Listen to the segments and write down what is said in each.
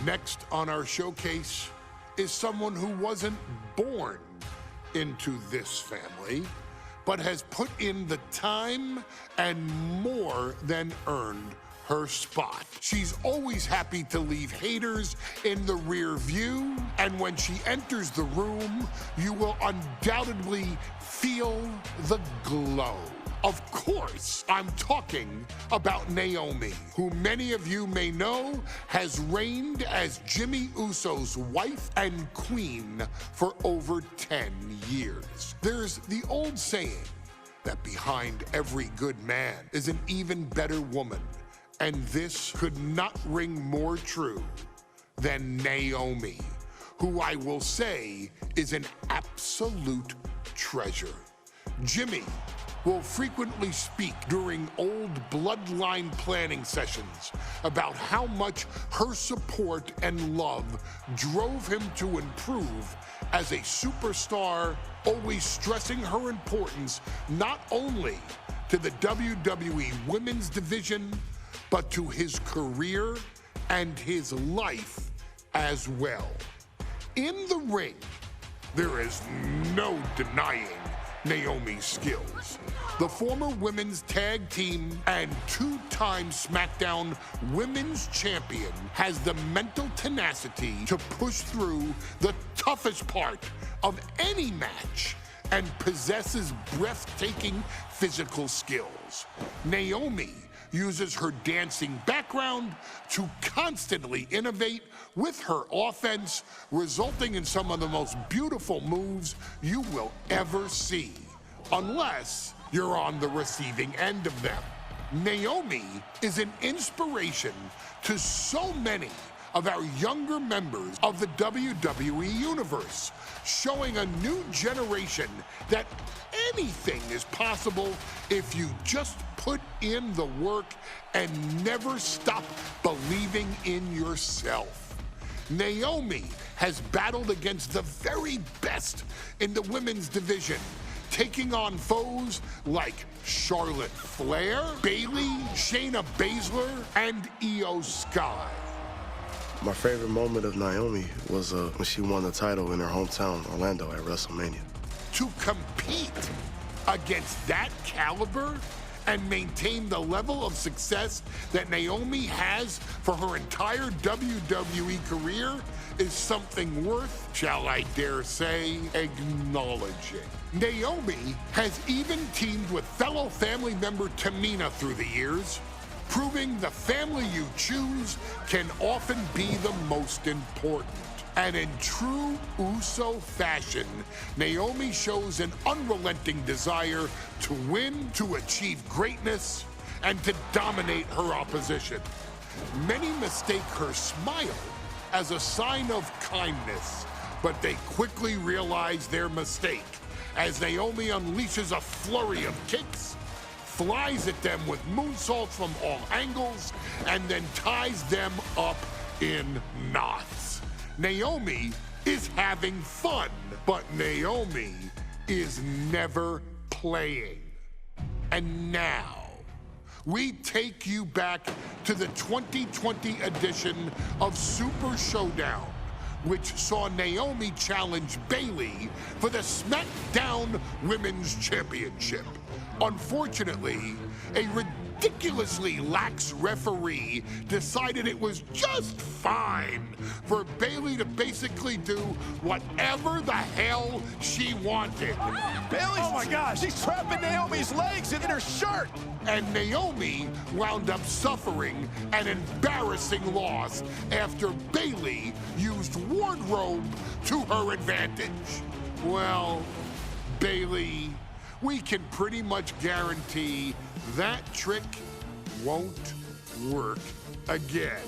Next on our showcase is someone who wasn't born into this family, but has put in the time and more than earned her spot. She's always happy to leave haters in the rear view, and when she enters the room, you will undoubtedly feel the glow. Of course, I'm talking about Naomi, who many of you may know has reigned as Jimmy Uso's wife and queen for over 10 years. There's the old saying that behind every good man is an even better woman, and this could not ring more true than Naomi, who I will say is an absolute treasure. Jimmy will frequently speak during old Bloodline planning sessions about how much her support and love drove him to improve as a superstar, always stressing her importance not only to the WWE Women's Division, but to his career and his life as well. In the ring, there is no denying Naomi's skills. The former women's tag team and two-time SmackDown Women's Champion has the mental tenacity to push through the toughest part of any match and possesses breathtaking physical skills. Naomi uses her dancing background to constantly innovate with her offense, resulting in some of the most beautiful moves you will ever see, unless you're on the receiving end of them. Naomi is an inspiration to so many of our younger members of the WWE Universe, showing a new generation that anything is possible if you just put in the work and never stop believing in yourself. Naomi has battled against the very best in the women's division, taking on foes like Charlotte Flair, Bayley, Shayna Baszler, and Io Sky. My favorite moment of Naomi was when she won the title in her hometown, Orlando, at WrestleMania. To compete against that caliber and maintain the level of success that Naomi has for her entire WWE career is something worth, shall I dare say, acknowledging. Naomi has even teamed with fellow family member Tamina through the years, proving the family you choose can often be the most important. And in true Uso fashion, Naomi shows an unrelenting desire to win, to achieve greatness, and to dominate her opposition. Many mistake her smile as a sign of kindness, but they quickly realize their mistake as Naomi unleashes a flurry of kicks, flies at them with moonsaults from all angles, and then ties them up in knots. Naomi is having fun, but Naomi is never playing. And now, we take you back to the 2020 edition of Super Showdown, which saw Naomi challenge Bayley for the SmackDown Women's Championship. Unfortunately, a ridiculously lax referee decided it was just fine for Bayley to basically do whatever the hell she wanted. Bayley, oh my gosh, she's trapping Naomi's legs in her shirt. And Naomi wound up suffering an embarrassing loss after Bayley used wardrobe to her advantage. Well, Bayley, we can pretty much guarantee that trick won't work again.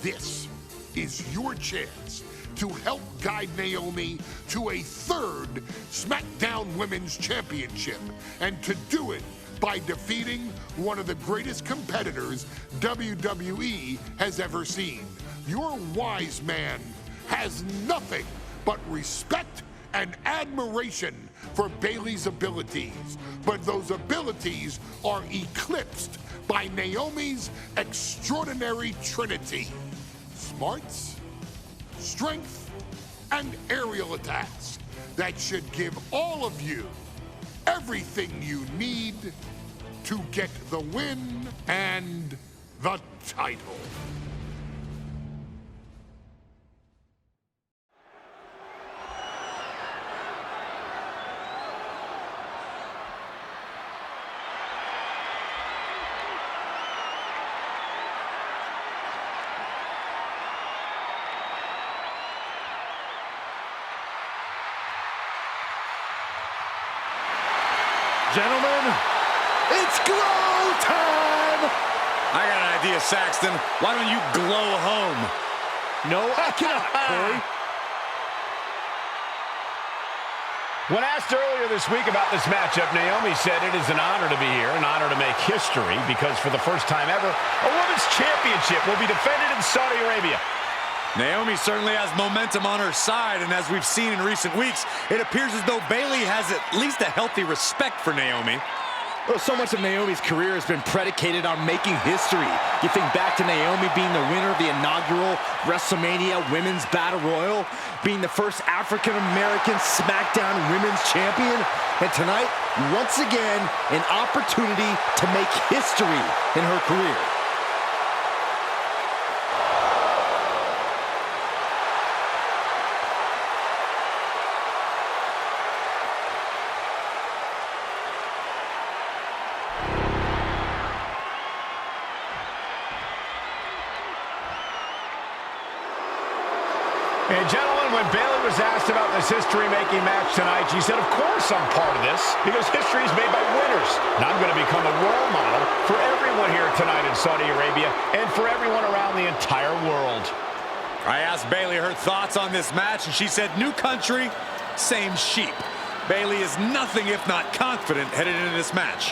This is your chance to help guide Naomi to a third SmackDown Women's Championship, and to do it by defeating one of the greatest competitors WWE has ever seen. Your wise man has nothing but respect and admiration for Bayley's abilities, but those abilities are eclipsed by Naomi's extraordinary trinity: smarts, strength, and aerial attacks that should give all of you everything you need to get the win and the title. Gentlemen, it's glow time! I got an idea, Saxton. Why don't you glow home? No, I cannot, Corey. When asked earlier this week about this matchup, Naomi said it is an honor to be here, an honor to make history, because for the first time ever, a women's championship will be defended in Saudi Arabia. Naomi certainly has momentum on her side, and as we've seen in recent weeks, it appears as though Bayley has at least a healthy respect for Naomi. Well, so much of Naomi's career has been predicated on making history. You think back to Naomi being the winner of the inaugural WrestleMania Women's Battle Royal, being the first African-American SmackDown Women's Champion, and tonight, once again, an opportunity to make history in her career. And gentlemen, when Bayley was asked about this history-making match tonight, she said, of course I'm part of this, because history is made by winners. And I'm going to become a role model for everyone here tonight in Saudi Arabia and for everyone around the entire world. I asked Bayley her thoughts on this match, and she said, new country, same sheep. Bayley is nothing if not confident headed into this match.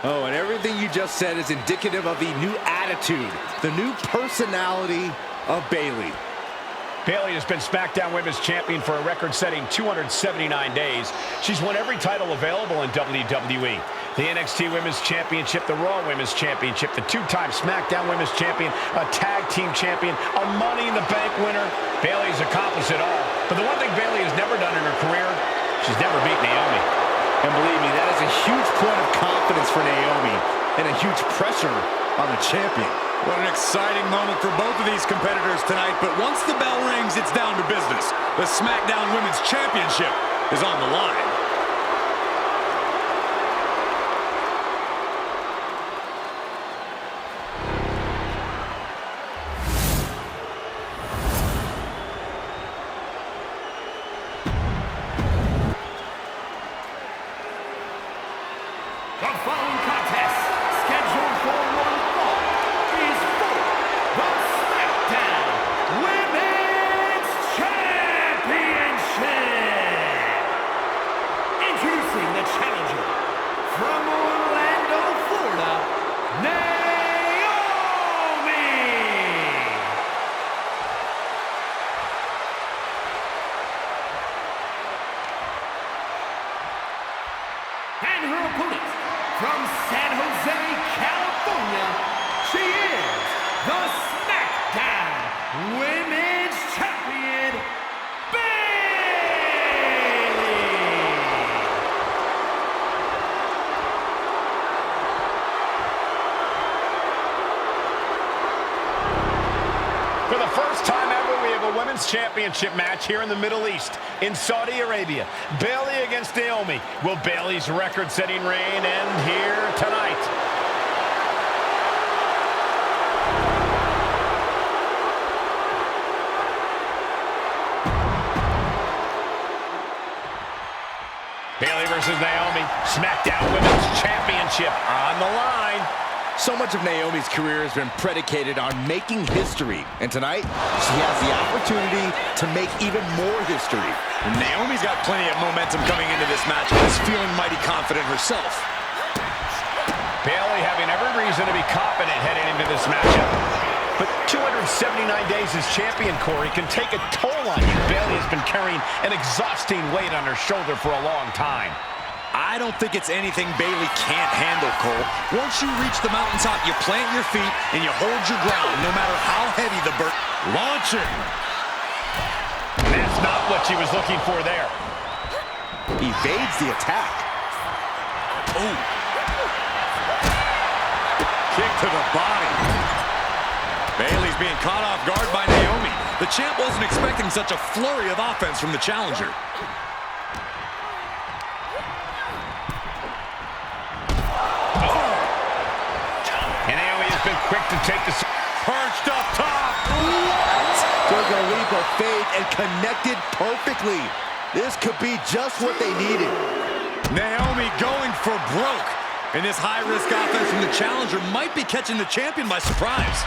Oh, and everything you just said is indicative of the new attitude, the new personality of Bayley. Bayley has been SmackDown Women's Champion for a record-setting 279 days. She's won every title available in WWE. The NXT Women's Championship, the Raw Women's Championship, the two-time SmackDown Women's Champion, a Tag Team Champion, a Money in the Bank winner. Bayley's accomplished it all. But the one thing Bayley has never done in her career, she's never beat Naomi. And believe me, that is a huge point of confidence for Naomi and a huge pressure on the champion. What an exciting moment for both of these competitors tonight, but once the bell rings, it's down to business. The SmackDown Women's Championship is on the line. The following contest, scheduled for one fall, is for the SmackDown Women's Championship. Introducing the challenger from Orlando, Florida, Naomi. And her opponent, from San Jose, California, she is the SmackDown Women's Champion, Bayley! For the first time ever, we have a Women's Championship match here in the Middle East, in Saudi Arabia. Bayley against Naomi. Will Bayley's record-setting reign end here tonight? Bayley versus Naomi. SmackDown Women's Championship on the line. So much of Naomi's career has been predicated on making history, and tonight, she has the opportunity to make even more history. Naomi's got plenty of momentum coming into this match and is feeling mighty confident herself. Bayley having every reason to be confident heading into this matchup. But 279 days as champion, Corey, can take a toll on you. Bayley has been carrying an exhausting weight on her shoulder for a long time. I I don't think it's anything Bayley can't handle, Cole. Once you reach the mountaintop, you plant your feet and you hold your ground, no matter how heavy the burden. Launching. That's not what she was looking for there. Evades the attack. Ooh. Kick to the body. Bayley's being caught off guard by Naomi. The champ wasn't expecting such a flurry of offense from the challenger. And Naomi has been quick to take the... Perched up top. What? Took a leap of faith and connected perfectly. This could be just what they needed. Naomi going for broke. And this high-risk offense from the challenger might be catching the champion by surprise.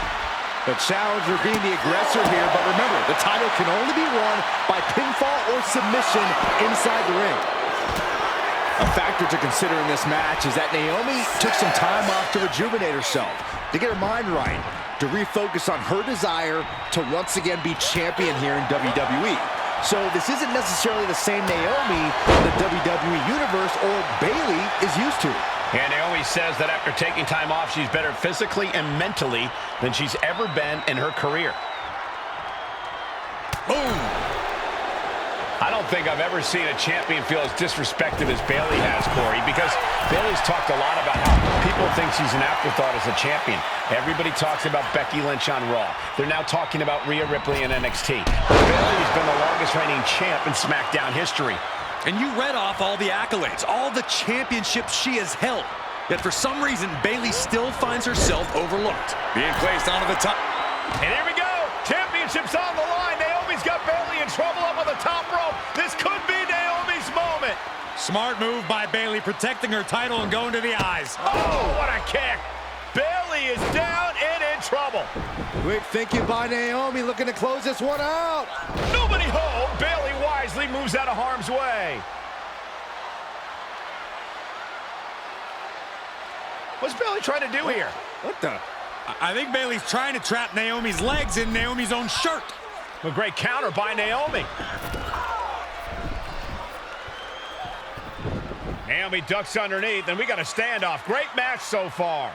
The challenger being the aggressor here, but remember, the title can only be won by pinfall or submission inside the ring. A factor to consider in this match is that Naomi took some time off to rejuvenate herself, to get her mind right, to refocus on her desire to once again be champion here in WWE. So this isn't necessarily the same Naomi the WWE Universe or Bayley is used to. And Naomi says that after taking time off, she's better physically and mentally than she's ever been in her career. Boom! I don't think I've ever seen a champion feel as disrespected as Bayley has, Corey, because Bayley's talked a lot about how people think she's an afterthought as a champion. Everybody talks about Becky Lynch on Raw. They're now talking about Rhea Ripley in NXT. But Bayley's been the longest reigning champ in SmackDown history. And you read off all the accolades, all the championships she has held. Yet for some reason, Bayley still finds herself overlooked. Being placed onto the top. And here we go. Championship's on the line. Naomi's got Bayley in trouble up on the top rope. This could be Naomi's moment. Smart move by Bayley, protecting her title and going to the eyes. Oh, what a kick. Bayley is down and in trouble. Quick thinking by Naomi, looking to close this one out. Nobody home. Bayley wisely moves out of harm's way. What's Bayley trying to do here? What the? I think Bayley's trying to trap Naomi's legs in Naomi's own shirt. A great counter by Naomi. Naomi ducks underneath, and we got a standoff. Great match so far.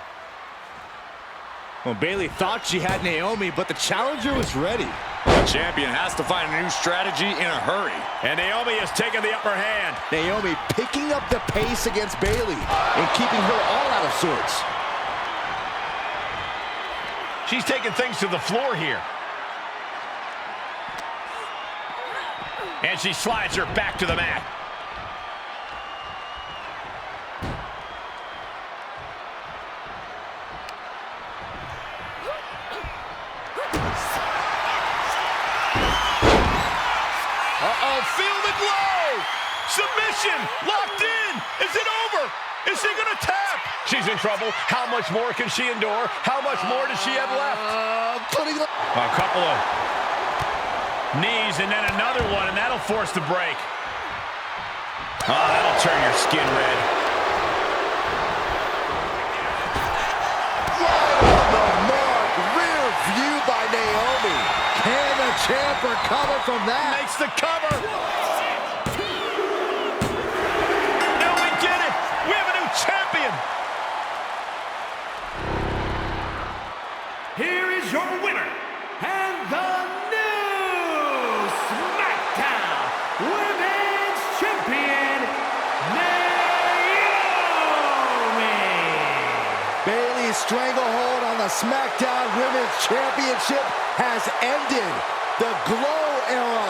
Well, Bayley thought she had Naomi, but the challenger was ready. The champion has to find a new strategy in a hurry. And Naomi has taken the upper hand. Naomi picking up the pace against Bayley and keeping her all out of sorts. She's taking things to the floor here. And she slides her back to the mat. Uh-oh, feel the glow! Submission, locked in! Is it over? Is she gonna tap? She's in trouble. How much more can she endure? How much more does she have left? A couple of knees and then another one, and that'll force the break. Oh, that'll turn your skin red. Right on the mark, rear view by Naomi. Can the champ recover from that? Makes the cover. Now we get it. We have a new champion. Here is your winner, and the new SmackDown Women's Champion, Naomi. Bayley's stranglehold on the SmackDown Women's Championship has ended. The glow era